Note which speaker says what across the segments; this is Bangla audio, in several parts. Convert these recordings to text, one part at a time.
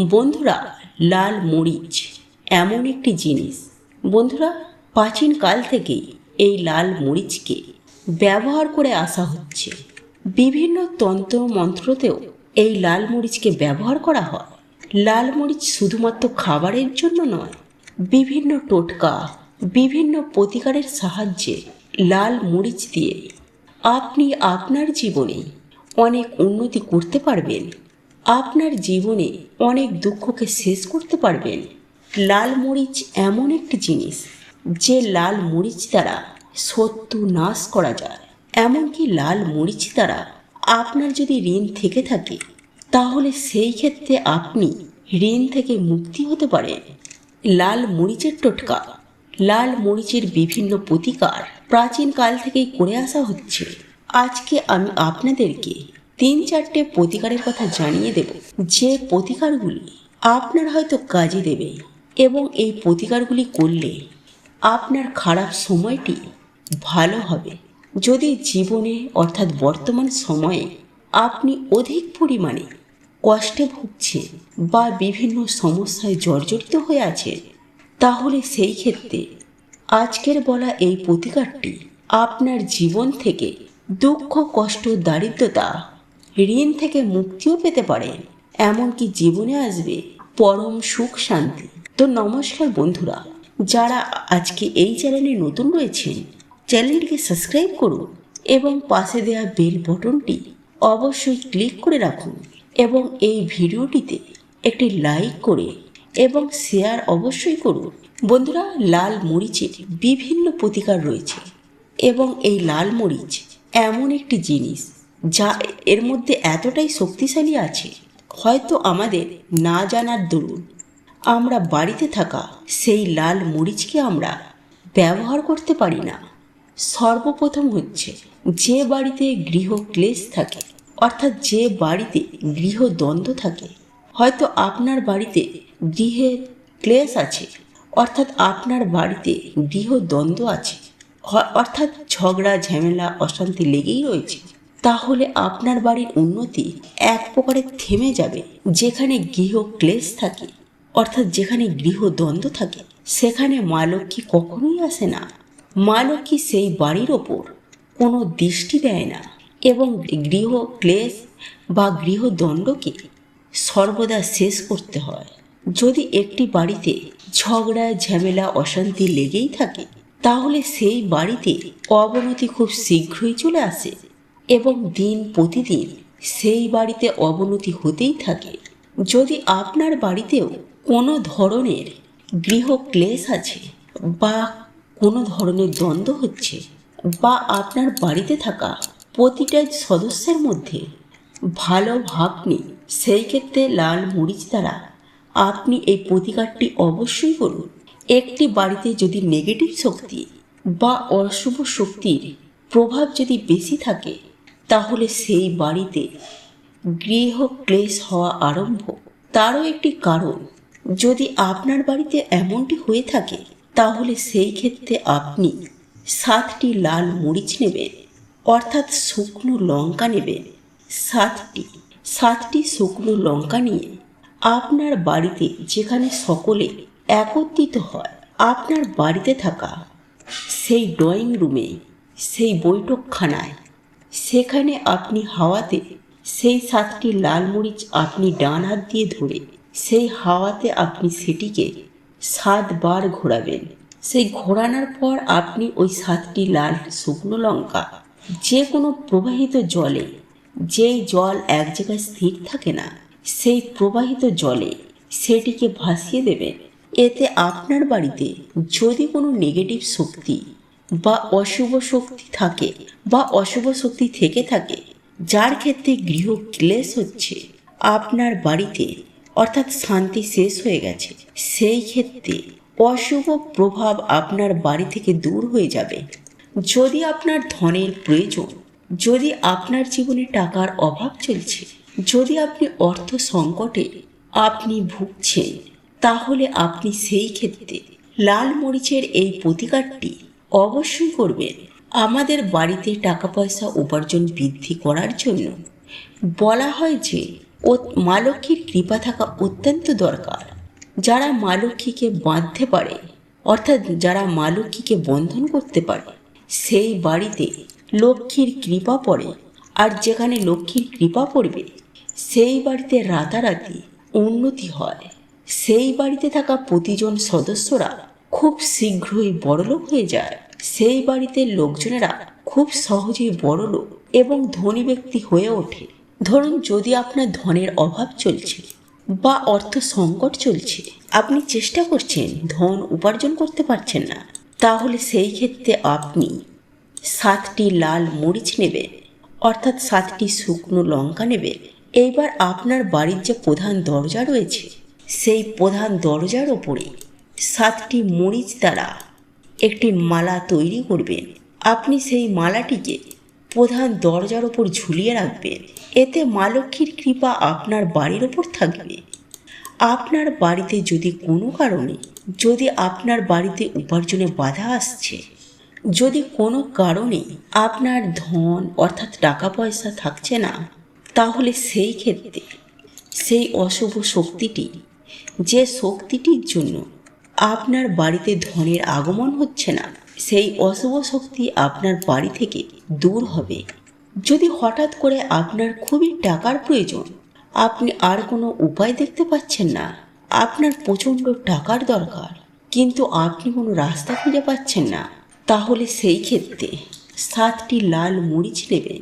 Speaker 1: বন্ধুরা, লাল মরিচ এমন একটি জিনিস, বন্ধুরা, প্রাচীন কাল থেকেই এই লাল মরিচকে ব্যবহার করে আসা হচ্ছে। বিভিন্ন তন্ত্র মন্ত্রতেও এই লাল মরিচকে ব্যবহার করা হয়। লাল মরিচ শুধুমাত্র খাবারের জন্য নয়, বিভিন্ন টোটকা, বিভিন্ন প্রতিকারের সাহায্যে লাল মরিচ দিয়ে আপনি আপনার জীবনে অনেক উন্নতি করতে পারবেন। আপনার জীবনে অনেক দুঃখকে শেষ করতে পারবেন। লাল মরিচ এমন একটি জিনিস, যে লাল মরিচ দ্বারা শত্রু নাশ করা যায়। এমনকি লাল মরিচ দ্বারা আপনার যদি ঋণ থেকে থাকে, তাহলে সেই ক্ষেত্রে আপনি ঋণ থেকে মুক্তি হতে পারেন। লাল মরিচের টোটকা, লাল মরিচের বিভিন্ন প্রতিকার প্রাচীন কাল থেকেই করে আসা হচ্ছে। আজকে আমি আপনাদেরকে 3-4টে প্রতিকারের কথা জানিয়ে দেব, যে প্রতিকারগুলি আপনার হয়তো কাজে দেবে এবং এই প্রতিকারগুলি করলে আপনার খারাপ সময়টি ভালো হবে। যদি জীবনে অর্থাৎ বর্তমান সময়ে আপনি অধিক পরিমাণে কষ্টে ভুগছেন বা বিভিন্ন সমস্যায় জর্জরিত হয়ে আছেন, তাহলে সেই ক্ষেত্রে আজকের বলা এই প্রতিকারটি আপনার জীবন থেকে দুঃখ, কষ্ট, দারিদ্রতা, ঋণ থেকে মুক্তিও পেতে পারেন। এমনকি জীবনে আসবে পরম সুখ, শান্তি। তো নমস্কার বন্ধুরা, যারা আজকে এই চ্যানেলে নতুন রয়েছেন, চ্যানেলটিকে সাবস্ক্রাইব করুন এবং পাশে দেওয়া বেল বটনটি অবশ্যই ক্লিক করে রাখুন এবং এই ভিডিওটিতে একটি লাইক করে এবং শেয়ার অবশ্যই করুন। বন্ধুরা, লাল মরিচের বিভিন্ন প্রতিকার রয়েছে এবং এই লাল মরিচ এমন একটি জিনিস যা এর মধ্যে এতটাই শক্তিশালী আছে, হয়তো আমাদের না জানার দরুন আমরা বাড়িতে থাকা সেই লাল মরিচকে আমরা ব্যবহার করতে পারি না। সর্বপ্রথম হচ্ছে, যে বাড়িতে গৃহক্লেশ থাকে, অর্থাৎ যে বাড়িতে গৃহদ্বন্দ্ব থাকে, হয়তো আপনার বাড়িতে গৃহে ক্লেশ আছে, অর্থাৎ আপনার বাড়িতে গৃহদ্বন্দ্ব আছে, অর্থাৎ ঝগড়া, ঝামেলা, অশান্তি লেগেই রয়েছে, তাহলে আপনার বাড়ির উন্নতি এক প্রকারে থেমে যাবে। যেখানে গৃহ ক্লেশ থাকে, অর্থাৎ যেখানে গৃহদ্বন্দ্ব থাকে, সেখানে মা লক্ষ্মী কখনোই আসে না। মা লক্ষ্মী সেই বাড়ির ওপর কোনো দৃষ্টি দেয় না এবং গৃহ ক্লেশ বা গৃহদ্বন্দ্বকে সর্বদা শেষ করতে হয়। যদি একটি বাড়িতে ঝগড়া, ঝামেলা, অশান্তি লেগেই থাকে, তাহলে সেই বাড়িতে অবনতি খুব শীঘ্রই চলে আসে এবং দিন প্রতিদিন সেই বাড়িতে অবনতি হতেই থাকে। যদি আপনার বাড়িতেও কোনো ধরনের গৃহ ক্লেশ আছে বা কোনো ধরনের দ্বন্দ্ব হচ্ছে, বা আপনার বাড়িতে থাকা প্রতিটা সদস্যের মধ্যে ভালো ভাব নেই, সেই ক্ষেত্রে লাল মরিচ দ্বারা আপনি এই প্রতিকারটি অবশ্যই করুন। একটি বাড়িতে যদি নেগেটিভ শক্তি বা অশুভ শক্তির প্রভাব যদি বেশি থাকে, তাহলে সেই বাড়িতে গৃহ ক্লেশ হওয়া আরম্ভ। তারও একটি কারণ, যদি আপনার বাড়িতে এমনটি হয়ে থাকে, তাহলে সেই ক্ষেত্রে আপনি 7টি লাল মরিচ নেবেন, অর্থাৎ শুকনো লঙ্কা নেবেন। 7টি শুকনো লঙ্কা নিয়ে আপনার বাড়িতে, যেখানে সকলে একত্রিত হয়, আপনার বাড়িতে থাকা সেই ড্রয়িং রুমে, সেই বৈঠকখানায়, সেখানে আপনি হাওয়াতে সেই 7টি লাল মরিচ আপনি ডান হাত দিয়ে ধরে সেই হাওয়াতে আপনি সেটিকে 7 বার ঘোরাবেন। সেই ঘোরানোর পর আপনি ওই 7টি লাল শুকনো লঙ্কা যে কোনো প্রবাহিত জলে, যেই জল এক জায়গায় স্থির থাকে না, সেই প্রবাহিত জলে সেটিকে ভাসিয়ে দেবেন। এতে আপনার বাড়িতে যদি কোনো নেগেটিভ শক্তি বা অশুভ শক্তি থাকে বা অশুভ শক্তি থেকে থাকে, যার ক্ষেত্রে গৃহ ক্লেশ হচ্ছে আপনার বাড়িতে, অর্থাৎ শান্তি শেষ হয়ে গেছে, সেই ক্ষেত্রে অশুভ প্রভাব আপনার বাড়ি থেকে দূর হয়ে যাবে। যদি আপনার ধনের প্রয়োজন, যদি আপনার জীবনে টাকার অভাব চলছে, যদি আপনি অর্থ সংকটে আপনি ভুগছেন, তাহলে আপনি সেই ক্ষেত্রে লাল মরিচের এই প্রতিকারটি অবশ্যই করবেন। আমাদের বাড়িতে টাকা পয়সা উপার্জন বৃদ্ধি করার জন্য বলা হয় যে ও মা লক্ষ্মীর কৃপা থাকা অত্যন্ত দরকার। যারা মা লক্ষ্মীকে বাঁধতে পারে, অর্থাৎ যারা মা লক্ষ্মীকে বন্ধন করতে পারে, সেই বাড়িতে লক্ষ্মীর কৃপা পড়ে। আর যেখানে লক্ষ্মীর কৃপা পড়বে সেই বাড়িতে রাতারাতি উন্নতি হয়। সেই বাড়িতে থাকা প্রতিজন সদস্যরা খুব শীঘ্রই বড়লোক হয়ে যায়। সেই বাড়িতে লোকজনেরা খুব সহজেই বড়লোক এবং ধনী ব্যক্তি হয়ে ওঠে। ধরুন, যদি আপনার ধনের অভাব চলছে বা অর্থ সংকট চলছে, আপনি চেষ্টা করছেন ধন উপার্জন করতে পারছেন না, তাহলে সেই ক্ষেত্রে আপনি 7টি লাল মরিচ নেবেন, অর্থাৎ 7টি শুকনো লঙ্কা নেবেন। এইবার আপনার বাড়ির যে প্রধান দরজা রয়েছে সেই প্রধান দরজার ওপরে 7টি মরিচ দ্বারা একটি মালা তৈরি করবেন। আপনি সেই মালাটিকে প্রধান দরজার ওপর ঝুলিয়ে রাখবেন। এতে মা লক্ষ্মীর কৃপা আপনার বাড়ির ওপর থাকবে। আপনার বাড়িতে যদি কোনো কারণে আপনার বাড়িতে উপার্জনে বাধা আসছে, যদি কোনো কারণে আপনার ধন অর্থাৎ টাকা পয়সা থাকছে না, তাহলে সেই ক্ষেত্রে সেই অশুভ শক্তিটি, যে শক্তিটির জন্য আপনার বাড়িতে ধনের আগমন হচ্ছে না, সেই অশুভ শক্তি আপনার বাড়ি থেকে দূর হবে। যদি হঠাৎ করে আপনার খুবই টাকার প্রয়োজন, আপনি আর কোনো উপায় দেখতে পাচ্ছেন না, আপনার প্রচণ্ড টাকার দরকার, কিন্তু আপনি কোনো রাস্তা খুঁজে পাচ্ছেন না, তাহলে সেই ক্ষেত্রে 7টি লাল মরিচ নেবেন,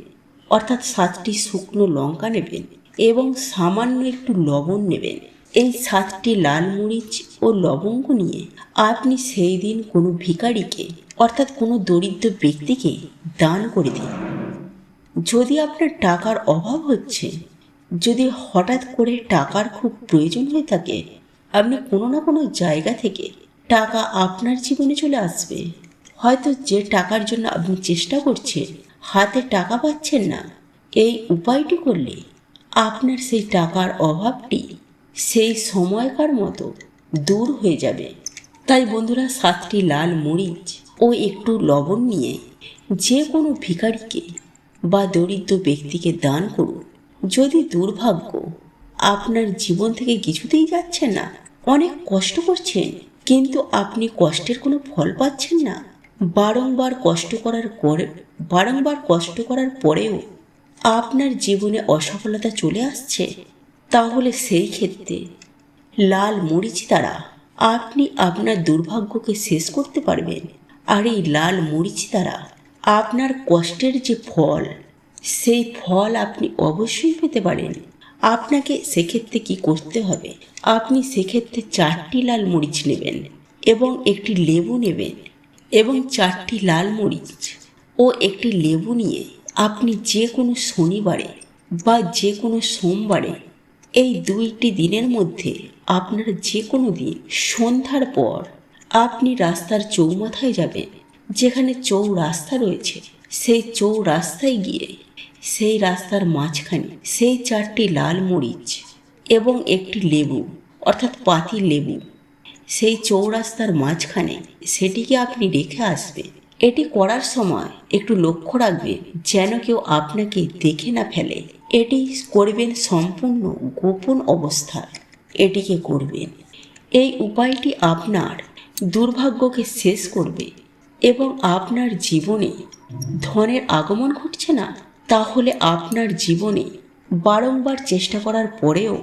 Speaker 1: অর্থাৎ 7টি শুকনো লঙ্কা নেবেন এবং সামান্য একটু লবণ নেবেন। এই 7টি লাল মরিচ ও লবঙ্গ নিয়ে আপনি সেই দিন কোনো ভিখারিকে, অর্থাৎ কোনো দরিদ্র ব্যক্তিকে দান করে দিন। যদি আপনার টাকার অভাব হচ্ছে, যদি হঠাৎ করে টাকার খুব প্রয়োজন হয়ে থাকে, আপনি কোনো না কোনো জায়গা থেকে টাকা আপনার জীবনে চলে আসবে। হয়তো যে টাকার জন্য আপনি চেষ্টা করছেন, হাতে টাকা পাচ্ছেন না, এই উপায়টি করলে আপনার সেই টাকার অভাবটি সেই সময়কার মতো দূর হয়ে যাবে। তাই বন্ধুরা, 7টি লাল মরিচ ও একটু লবণ নিয়ে যে কোনো ভিখারিকে বা দরিদ্র ব্যক্তিকে দান করুন। যদি দুর্ভাগ্য আপনার জীবন থেকে কিছুতেই যাচ্ছে না, অনেক কষ্ট করছেন কিন্তু আপনি কষ্টের কোনো ফল পাচ্ছেন না, বারংবার কষ্ট করার পরেও আপনার জীবনে অসফলতা চলে আসছে, তাহলে সেই ক্ষেত্রে লাল মরিচ দ্বারা আপনি আপনার দুর্ভাগ্যকে শেষ করতে পারবেন। আর এই লাল মরিচ দ্বারা আপনার কষ্টের যে ফল, সেই ফল আপনি অবশ্যই পেতে পারেন। আপনাকে সেক্ষেত্রে কি করতে হবে, আপনি সেক্ষেত্রে 4টি লাল মরিচ নেবেন এবং একটি লেবু নেবেন, এবং 4টি লাল মরিচ ও একটি লেবু নিয়ে আপনি যে কোনো শনিবারে বা যে কোনো সোমবারে, এই 2টি দিনের মধ্যে আপনার যে কোনো দিন সন্ধ্যার পর আপনি রাস্তার চৌমাথায় যাবেন, যেখানে চৌরাস্তা রয়েছে, সেই চৌরাস্তায় গিয়ে সেই রাস্তার মাঝখানে সেই 4টি লাল মরিচ এবং একটি লেবু, অর্থাৎ পাতি লেবু, সেই চৌরাস্তার মাঝখানে সেটিকে আপনি রেখে আসবেন। এটি করার সময় একটু লক্ষ্য রাখবেন যেন কেউ আপনাকে দেখে না ফেলে। এটি করবেন সম্পূর্ণ গোপন অবস্থায়, এটিকে করবেন। এই উপায়টি আপনার দুর্ভাগ্যকে শেষ করবে এবং আপনার জীবনে ধনের আগমন ঘটছে না, তাহলে আপনার জীবনে বারংবার চেষ্টা করার পরেও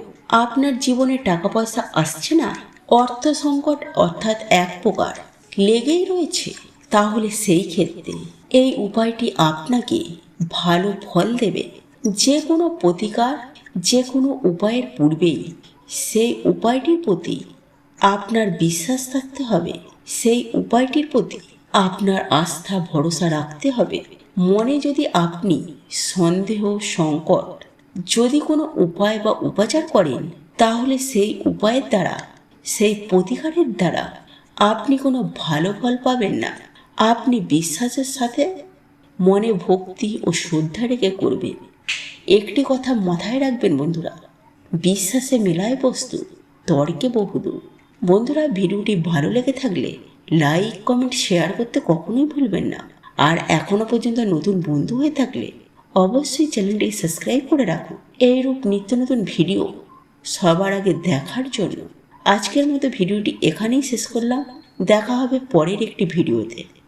Speaker 1: আপনার জীবনে টাকা পয়সা আসছে না, অর্থ সংকট অর্থাৎ এক প্রকার লেগেই রয়েছে, তাহলে সেই ক্ষেত্রে এই উপায়টি আপনাকে ভালো ফল দেবে। যে কোনো প্রতিকার, যে কোনো উপায়ের পূর্বেই সেই উপায়টির প্রতি আপনার বিশ্বাস থাকতে হবে, সেই উপায়টির প্রতি আপনার আস্থা ভরসা রাখতে হবে। মনে যদি আপনি সন্দেহ, সংকট, যদি কোনো উপায় বা উপাচার করেন, তাহলে সেই উপায়ের দ্বারা, সেই প্রতিকারের দ্বারা আপনি কোনো ভালো ফল পাবেন না। আপনি বিশ্বাসের সাথে মনে ভক্তি ও শ্রদ্ধা রেখে করবেন। একটি কথা মাথায় রাখবেন বন্ধুরা, বিশ্বাসে মেলায় বস্তু, তর্কে বহুদূর। বন্ধুরা, ভিডিওটি ভালো লেগে থাকলে লাইক, কমেন্ট, শেয়ার করতে কখনোই ভুলবেন না। আর এখনো পর্যন্ত নতুন বন্ধু হয়ে থাকলে অবশ্যই চ্যানেলটি সাবস্ক্রাইব করে রাখুন এইরূপ নিত্য নতুন ভিডিও সবার আগে দেখার জন্য। আজকের মতো ভিডিওটি এখানেই শেষ করলাম। দেখা হবে পরের একটি ভিডিওতে।